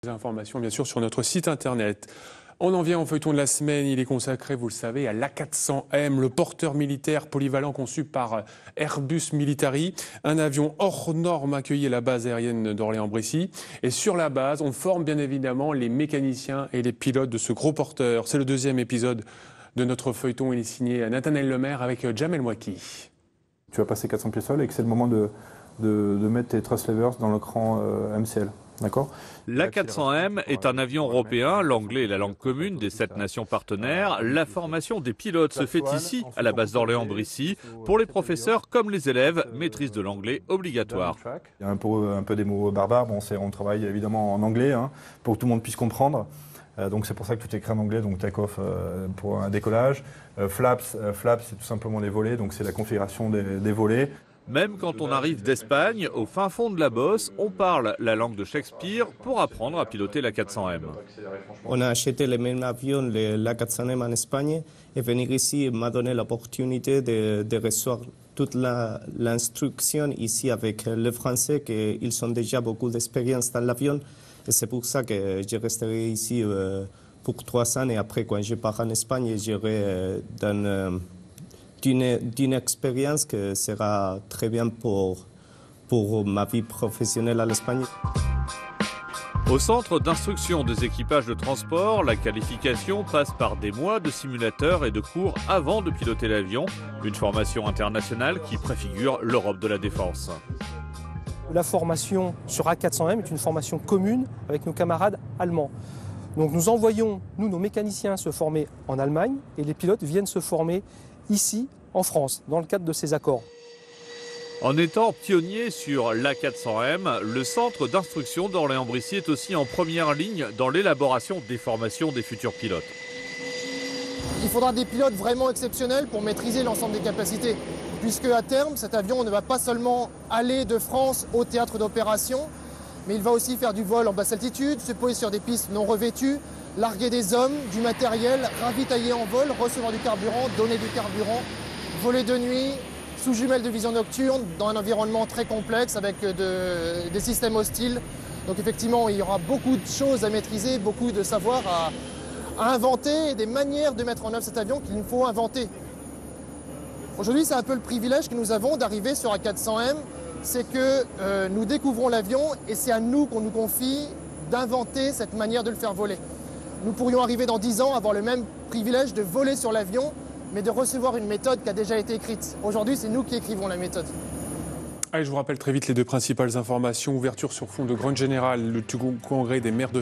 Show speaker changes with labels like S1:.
S1: Informations bien sûr sur notre site internet. On en vient au feuilleton de la semaine, il est consacré, vous le savez, à l'A400M, le porteur militaire polyvalent conçu par Airbus Militari, un avion hors norme accueilli à la base aérienne d'Orléans-Brissy. Et sur la base, on forme bien évidemment les mécaniciens et les pilotes de ce gros porteur. C'est le deuxième épisode de notre feuilleton, il est signé Nathanaël Lemaire avec Jamel Mouaki.
S2: Tu vas passer 400 pieds sol et que c'est le moment de mettre tes thrust levers dans le cran MCL.
S3: L'A400M est un avion européen, l'anglais est la langue commune des 7 nations partenaires. La formation des pilotes se fait ici, à la base d'Orléans-Brissy. Pour les professeurs comme les élèves, maîtrise de l'anglais obligatoire.
S2: Il y a un peu des mots barbares, on travaille évidemment en anglais pour que tout le monde puisse comprendre. Donc c'est pour ça que tout est écrit en anglais, donc take-off pour un décollage. Flaps, c'est tout simplement les volets, donc c'est la configuration des volets.
S3: Même quand on arrive d'Espagne, au fin fond de la Bosse, on parle la langue de Shakespeare pour apprendre à piloter l'A400M.
S4: On a acheté le même avion, l'A400M en Espagne, et venir ici m'a donné l'opportunité de recevoir toute l'instruction ici avec les Français, qu'ils ont déjà beaucoup d'expérience dans l'avion. Et c'est pour ça que je resterai ici pour 3 ans, et après, quand je pars en Espagne, j'irai dans d'une expérience qui sera très bien pour ma vie professionnelle à l'Espagne.
S3: Au centre d'instruction des équipages de transport, la qualification passe par des mois de simulateurs et de cours avant de piloter l'avion, une formation internationale qui préfigure l'Europe de la défense.
S5: La formation sur A400M est une formation commune avec nos camarades allemands. Donc nous envoyons, nos mécaniciens, se former en Allemagne et les pilotes viennent se former ici, en France, dans le cadre de ces accords.
S3: En étant pionnier sur l'A400M, le centre d'instruction d'Orléans-Brissy est aussi en première ligne dans l'élaboration des formations des futurs pilotes.
S6: Il faudra des pilotes vraiment exceptionnels pour maîtriser l'ensemble des capacités, puisque à terme, cet avion ne va pas seulement aller de France au théâtre d'opération, mais il va aussi faire du vol en basse altitude, se poser sur des pistes non revêtues, larguer des hommes, du matériel, ravitailler en vol, recevoir du carburant, donner du carburant, voler de nuit, sous jumelles de vision nocturne, dans un environnement très complexe avec des systèmes hostiles. Donc effectivement, il y aura beaucoup de choses à maîtriser, beaucoup de savoir à inventer et des manières de mettre en œuvre cet avion qu'il nous faut inventer. Aujourd'hui, c'est un peu le privilège que nous avons d'arriver sur A400M, c'est que nous découvrons l'avion et c'est à nous qu'on nous confie d'inventer cette manière de le faire voler. Nous pourrions arriver dans 10 ans, avoir le même privilège de voler sur l'avion, mais de recevoir une méthode qui a déjà été écrite. Aujourd'hui, c'est nous qui écrivons la méthode.
S1: Allez, je vous rappelle très vite les deux principales informations. Ouverture sur fond de grande générale, le congrès des maires de